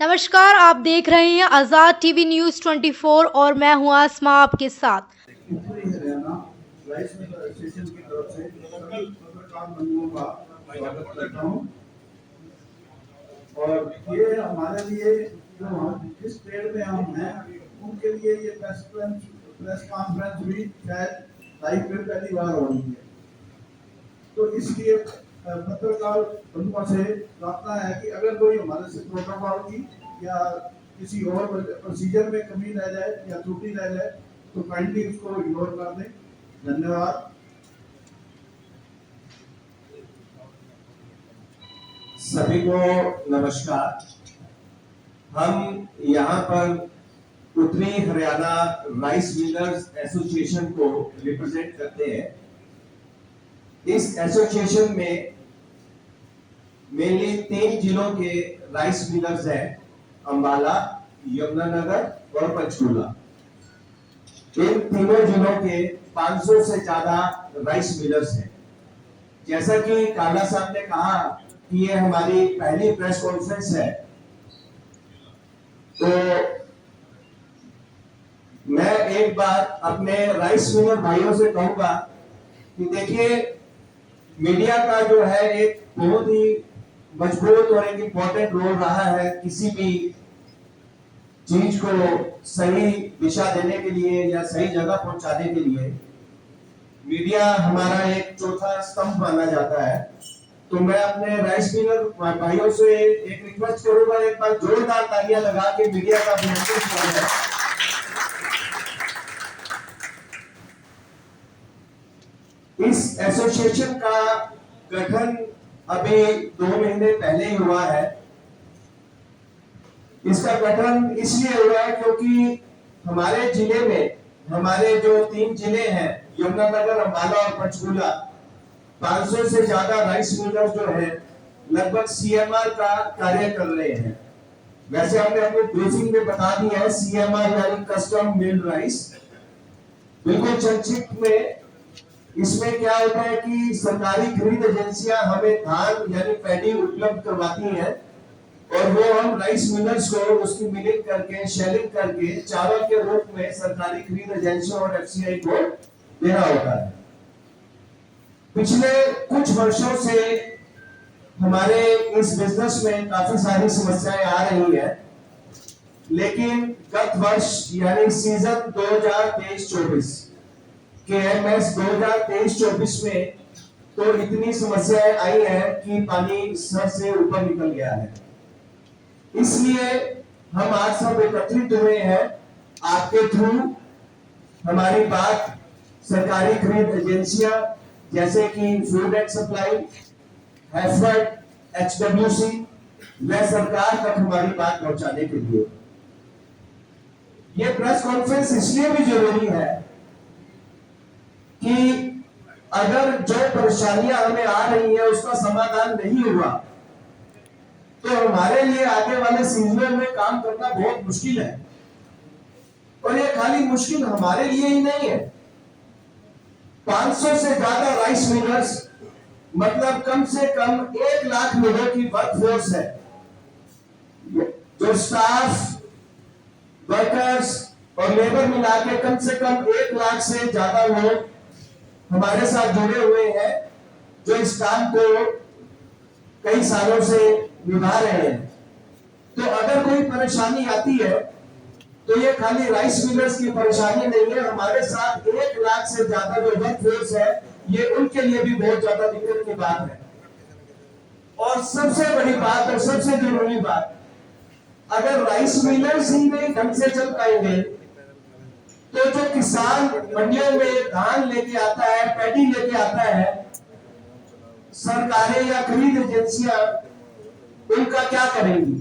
नमस्कार, आप देख रहे हैं आजाद टीवी न्यूज 24 और मैं हूं आसमा आपके साथ। उत्तरी हरियाणा राइस मिल एसोसिएशन की तरफ से सभी पत्रकार बंधुओं का स्वागत करता हूं। और ये हमारे लिए जो हम जिस ट्रेड में हम हैं उनके लिए ये प्रेस कॉन्फ्रेंस भी शायद लाइफ में पहली बार हो रही है। तो इसलिए पत्रकार बंधुओं से प्रार्थना है कि अगर कोई हमारे से प्रोटोकॉल की या किसी और प्रोसीजर में कमी रह जाए या त्रुटि रह जाए तो काइंडली उसको इग्नोर कर दें। धन्यवाद। सभी को नमस्कार। हम यहाँ पर उत्तरी हरियाणा राइस मिलर्स एसोसिएशन को रिप्रेजेंट करते हैं। इस एसोसिएशन में मेनली 3 जिलों के राइस मिलर्स हैं, अंबाला, यमुनानगर और पंचकूला। इन तीनों जिलों के 500 से ज्यादा राइस मिलर्स हैं। जैसा कि काला साहब ने कहा कि ये हमारी पहली प्रेस कॉन्फ्रेंस है, तो मैं एक बार अपने राइस मिलर भाइयों से कहूंगा कि देखिए, मीडिया का जो है एक बहुत ही मजबूत और एक इम्पोर्टेंट रोल रहा है किसी भी चीज को सही दिशा देने के लिए या सही जगह पहुंचाने के लिए। मीडिया हमारा एक चौथा स्तंभ माना जाता है। तो मैं अपने राइस मिलर भाइयों से एक रिक्वेस्ट करूंगा, एक बार जोरदार तालियां लगा के मीडिया का अभिनंदन करें। इस एसोसिएशन का गठन अभी 2 महीने पहले ही हुआ है। इसका गठन इसलिए हुआ है क्योंकि हमारे जिले में, हमारे जो 3 जिले हैं यमुनानगर, अंबाला और पंचकूला, 500 से ज्यादा राइस मिलर्स जो है लगभग सीएमआर का कार्य कर रहे हैं। वैसे हमने अपनी ब्रीफिंग में बता दिया है, सीएमआर यानी कस्टम मिल्ड राइस। बिल्कुल संक्षिप्त में इसमें क्या होता है कि सरकारी खरीद एजेंसियां हमें धान यानी पैडी उपलब्ध करवाती हैं और वो हम राइस मिलर्स को उसकी मिलिंग करके, शेलिंग करके चावल के रूप में सरकारी खरीद एजेंसियों और एफसीआई को देना होता है। पिछले कुछ वर्षों से हमारे इस बिजनेस में काफी सारी समस्याएं आ रही हैं, लेकिन गत वर्ष यानी सीजन 2023-24 के एमएस 2023-24 में तो इतनी समस्याएं आई हैं कि पानी सर से ऊपर निकल गया है। इसलिए हम आज सब एकत्रित हुए हैं आपके थ्रू। हमारी बात सरकारी खरीद एजेंसियां जैसे कि फूड एंड सप्लाई, हैफर्ड, एचडब्ल्यूसी व सरकार तक हमारी बात पहुंचाने के लिए यह प्रेस कॉन्फ्रेंस इसलिए भी जरूरी है कि अगर जो परेशानियां हमें आ रही है उसका समाधान नहीं हुआ तो हमारे लिए आगे वाले सीजन में काम करना बहुत मुश्किल है। और ये खाली मुश्किल हमारे लिए ही नहीं है, 500 से ज्यादा राइस मिलर्स मतलब कम से कम 1 लाख लोगों की वर्कफोर्स है। जो स्टाफ, वर्कर्स और लेबर मिला के कम से कम 1 लाख से ज्यादा लोग हमारे साथ जुड़े हुए हैं, जो इस काम को कई सालों से निभा रहे हैं। तो अगर कोई परेशानी आती है तो ये खाली राइस मिलर्स की परेशानी नहीं है, हमारे साथ 1 लाख से ज्यादा जो वर्कफोर्स है ये उनके लिए भी बहुत ज्यादा दिक्कत की बात है। और सबसे बड़ी बात और सबसे जरूरी बात, अगर राइस मिलर्स ही नहीं ढंग से चल पाएंगे तो जो किसान मंडियों में धान लेके आता है, पैडी लेके आता है, सरकारें या खरीद एजेंसियां उनका क्या करेंगी?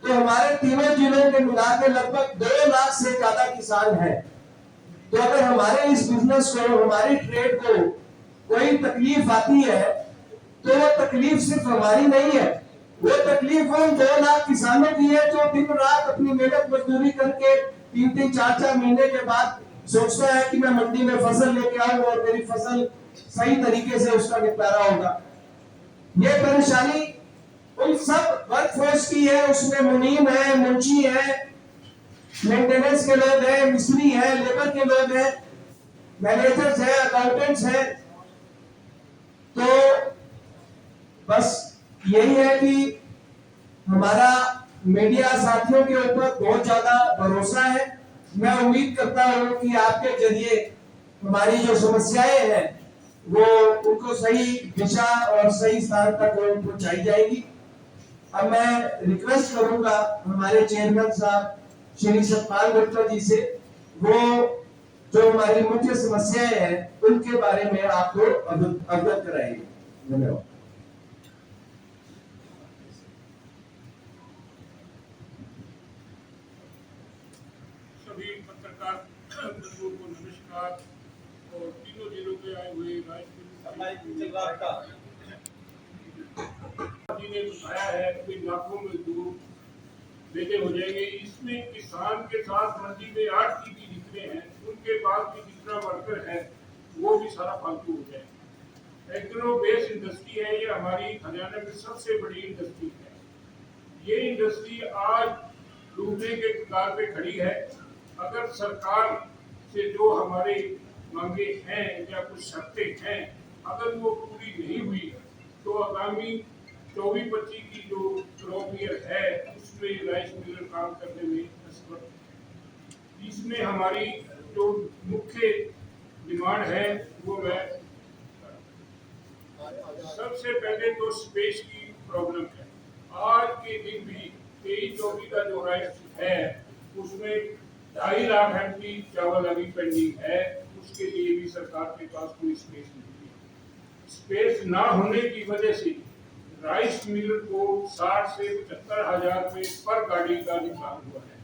तो हमारे तीनों जिलों के मिला के लगभग 2 लाख से ज्यादा किसान हैं। तो अगर हमारे इस बिजनेस को, हमारी ट्रेड को कोई तकलीफ आती है तो वो तकलीफ सिर्फ हमारी नहीं है, वो तकलीफ उन 2 लाख किसानों की है जो दिन रात अपनी मेहनत मजदूरी करके 3-3, 4-4 महीने के बाद सोचता है कि मैं मंडी में फसल लेके आऊं और मेरी फसल सही तरीके से उसका निपटारा होगा। ये परेशानी उन सब वर्कफोर्स की है, उसमें मुनीम है, मुंशी है, मेंटेनेंस के लोग हैं, मिस्त्री है, लेबर के लोग हैं, मैनेजर्स है, अकाउंटेंट्स है। तो बस यही है कि हमारा मीडिया साथियों के ऊपर बहुत ज्यादा भरोसा है। मैं उम्मीद करता हूं कि आपके जरिए हमारी जो समस्याएं हैं वो उनको सही दिशा और सही स्थान तक पहुंचाई जाएगी। अब मैं रिक्वेस्ट करूंगा हमारे चेयरमैन साहब श्री सतपाल गुप्ता जी से, वो जो हमारी मुख्य समस्याएं हैं उनके बारे में आपको अवगत कराएंगे। धन्यवाद। सभी पत्रकार बंधुओं को नमस्कार। और तीनों जिलों के आए हुए जी ने बताया है कि लाखों मजदूर बेटे हो जाएंगे। इसमें किसान के साथ मंडी में 8 टीवी जितने हैं उनके पास भी जितना वर्कर है वो भी सारा फालतू हो जाएगा। एग्रो बेस इंडस्ट्री है, ये हमारी हरियाणा में सबसे बड़ी इंडस्ट्री है। ये इंडस्ट्री आज डूबने के कगार पे खड़ी है। अगर सरकार से जो हमारे मांगे हैं या कुछ शर्तें हैं अगर वो पूरी नहीं हुई तो आगामी 24-25 की जो क्रॉप ईयर है उसमें राइस मिलर काम करने में असमर्थ। इसमें हमारी जो मुख्य डिमांड है वो मैं सबसे पहले तो स्पेस की प्रॉब्लम है। आज के दिन भी 23-24 का जो राइस है उसमें 2.5 लाख एमटी चावल अभी पेंडिंग है। उसके लिए भी सरकार के पास कोई स्पेस नहीं है। स्पेस ना होने की वजह से राइस मिलर को 60 से 75 हजार रुपए पर गाड़ी का नुकसान हुआ है।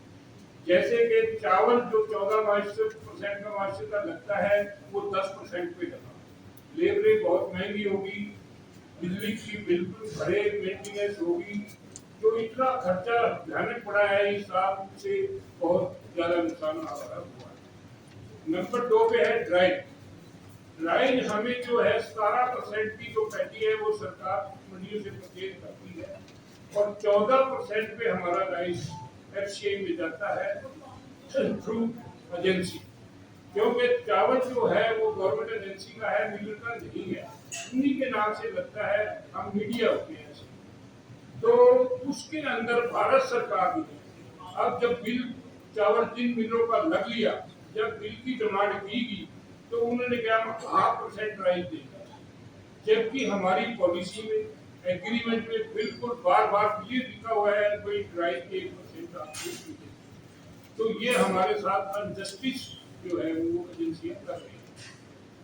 जैसे कि चावल जो 14% का मार्जिन लगता है वो 10% पे लगा। लेबरें बहुत महंगी होगी, बिजली की बिल्कुल भरे मेंटेनेंस होगी, जो इतना खर्चा भयानक पड़ा है इस साल से बहुत ज्यादा नुकसान हुआ है। नंबर 2 पे है ड्राइंग हमें जो है 17% की जो पैटी है वो सरकार मंडियों से परचेज करती है और 14% पे हमारा राइस एफसीआई में जाता है थ्रू एजेंसी। क्योंकि चावल जो है वो गवर्नमेंट एजेंसी का है, मिलर का नहीं है, उन्हीं के नाम से लगता है, हम मीडिया होते हैं। तो उसके अंदर भारत सरकार ने अब जब बिल चावल जिन मिलों का लग लिया, जब बिल की डिमांड की गई तो उन्होंने क्या 0.5% राइस देगा, जबकि हमारी पॉलिसी में एग्रीमेंट में बिल्कुल बार बार क्लियर लिखा हुआ है कोई राइस के 1% आप। तो ये हमारे साथ अनजस्टिस जो है वो एजेंसियां कर रही है।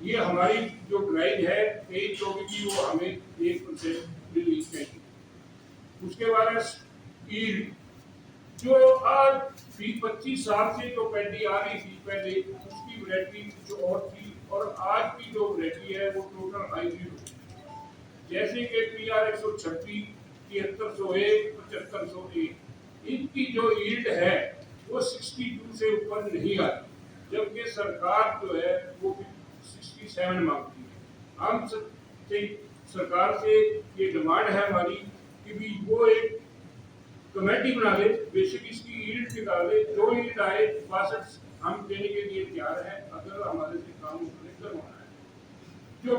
ये हमारी जो ड्राइव है 23-24 की वो हमें 1% रिलीज करेगी। उसके बाद जो आज 20-25 साल से जो पैडी आ रही थी पहले उसकी वैरायटी जो और थी और आज की जो वैरायटी है वो टोटल हाइब्रिड हो। जैसे कि PR 136, 7301, 7501, इनकी जो यील्ड है वो 62 से ऊपर नहीं आती, जबकि सरकार जो है वो 67 मांगती है। हम सरकार से ये डिमांड है हमारी कि भी वो एक कमेटी बना ले, बेसिक इसकी यील्ड निकाले, जो यील्ड आए 62 हम देने के लिए तैयार है अगर हमारे से काम करवाना है। जो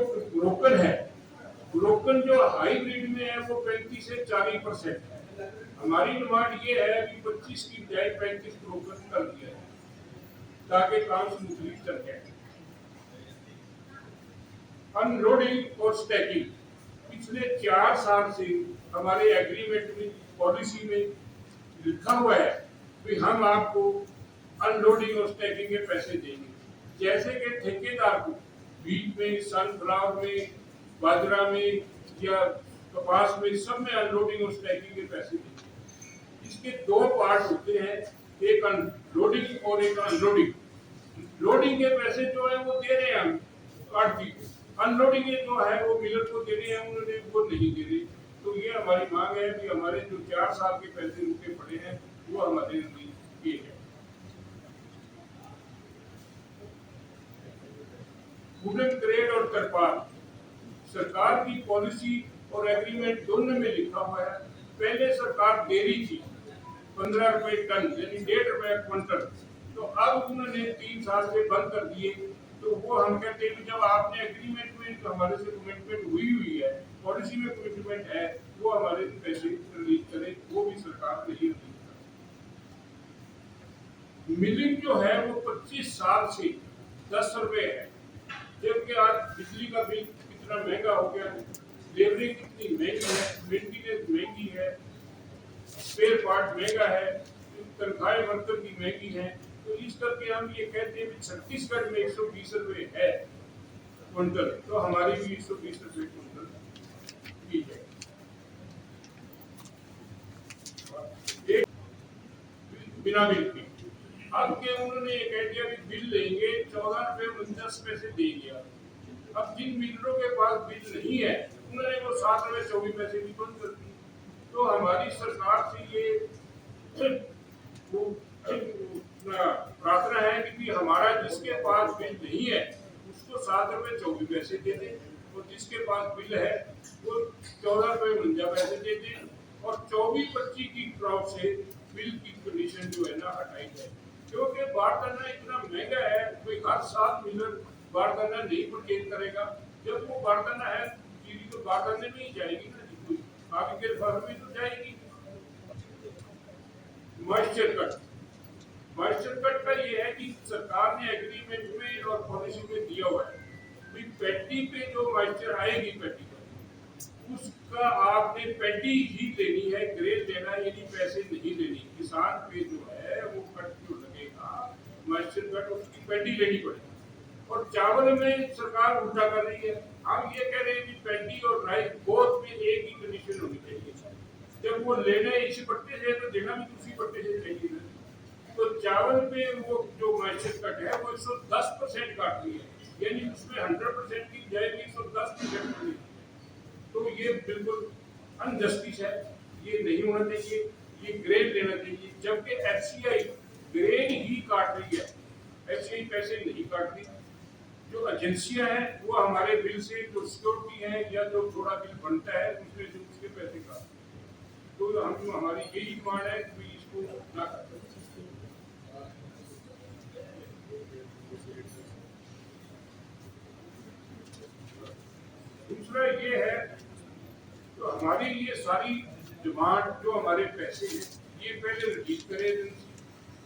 ब्रोकन जो हाइब्रिड में है वो 35 से 40% है। हमारी डिमांड ये है कि 25 की बजाय 35 ब्रोकन कर दिया है ताकि काम स्मूथली चल जाए। अनलोडिंग और स्टैकिंग पिछले 4 साल से हमारे एग्रीमेंट में पॉलिसी में लिखा हुआ है कि हम आपको अनलोडिंग और स्टैकिंग के पैसे देंगे। जैसे कि ठेकेदार को बीट में, सनफ्लावर में, बाजरा में या कपास में सब में अनलोडिंग और स्टैकिंग के पैसे देंगे। इसके 2 पार्ट होते हैं, एक अनलोडिंग और एक अनलोडिंग। लोडिंग के पैसे जो है वो दे रहे हैं हम आड़ती को, अनलोडिंग जो है वो मिलर को दे रहे हैं, उन्होंने वो नहीं दे रहे। तो ये हमारी मांग है कि हमारे जो 4 साल के पैसे रुके पड़े हैं वो हमारे लिए है। वुडन क्रेट और सरकार की पॉलिसी और एग्रीमेंट दोनों में लिखा हुआ है पहले सरकार दे रही थी 15 रुपए टन यानी 1.5 रुपए क्विंटल, तो अब उन्होंने 3 साल से बंद कर दिए। तो वो हम कहते हैं कि जब आपने एग्रीमेंट में जो हमारे से कमिटमेंट हुई है, पॉलिसी में कमिटमेंट है, वो हमारे पैसे रिलीज करे, वो भी सरकार नहीं रिलीज करती। मिलिंग जो है वो 25 साल से 10 रुपए है, जबकि आज बिजली का बिल कितना महंगा हो गया है, लेबरिंग कितनी महंगी है, मेंटेनेंस महंगी है, स्पेयर पार्ट महंगा है, तनख्वाहें वर्कर की महंगी है। तो इस करके हम ये कहते हैं कि छत्तीसगढ़ में 120 रुपए है क्विंटल, तो हमारी भी 120 रुपए क्विंटल की है। बिना बिल के अब के उन्होंने ये कह दिया कि बिल लेंगे 14 रुपए 49 पैसे देंगे। अब जिन मिलरों के पास बिल नहीं है उन्होंने वो 7 रुपए 24 पैसे भी बंद कर दी। तो हमारी सरकार से ये प्रार्थना है कि हमारा जिसके पास बिल नहीं है उसको 7 रुपए 24 पैसे दे दें, और जिसके पास बिल है वो 14 रुपए 49 पैसे दे दें, और 24-25 की क्रॉप से बिल की कंडीशन जो है ना हटाई जाए। क्योंकि बारदाना इतना महंगा है, कोई हर साल मिलर बारदाना नहीं परचेज करेगा। जब वो बारदाना है चीनी तो बारदाने में ही जाएगी ना, कोई आगे के फल में तो जाएगी। मॉइस्चर कट का ये है कि सरकार ने एग्रीमेंट में और पॉलिसी में दिया हुआ है कि पैडी पे जो मॉइस्चर आएगी पैडी पर उसका आपने पैडी ही लेनी है, ग्रेड लेना है, यानी पैसे नहीं लेनी। किसान पे जो है वो कट जो लगेगा मॉइस्चर कट, उसकी पैडी लेनी पड़ेगी। और चावल में सरकार उल्टा कर रही है, हम ये कह रहे हैं कि पैडी और राइस बोथ में एक ही कंडीशन होनी चाहिए। जब वो लेना इसी पट्टे से तो देना भी उसी पट्टे से चाहिए ना। तो चावल पे वो जो मॉइस्चर कट है वो 110% काट रही है, यानी उसमें 100% की जाएगी 110% होगी। तो ये बिल्कुल अनजस्टिस है, ये नहीं होना चाहिए, ये ग्रेड लेना चाहिए। जबकि एफसीआई ग्रेड ही काट रही है, एफसीआई पैसे नहीं काट रही। जो एजेंसियां हैं वो हमारे बिल से जो सिक्योरिटी है या जो थोड़ा बिल बनता है उसमें से उसके पैसे काट। तो हम हमारी यही डिमांड है कि इसको ना करें। दूसरा ये है तो हमारी ये सारी डिमांड जो हमारे पैसे हैं ये पहले रिलीज करें,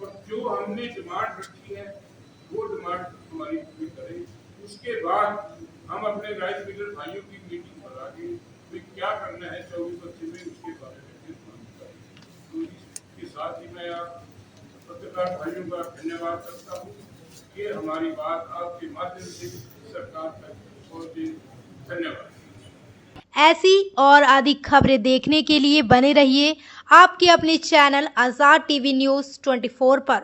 और जो हमने डिमांड रखी है वो डिमांड हमारी पूरी करें। उसके बाद हम अपने राइस मिलर भाइयों की मीटिंग बुला के क्या करना है 24-25 में उसके बारे में तो इसके साथ ही मैं पत्रकार भाइयों का धन्यवाद करता हूँ कि हमारी बात आपके माध्यम से सरकार तक पहुँचे। धन्यवाद। ऐसी और अधिक खबरें देखने के लिए बने रहिए आपके अपने चैनल आज़ाद टीवी न्यूज़ 24 पर।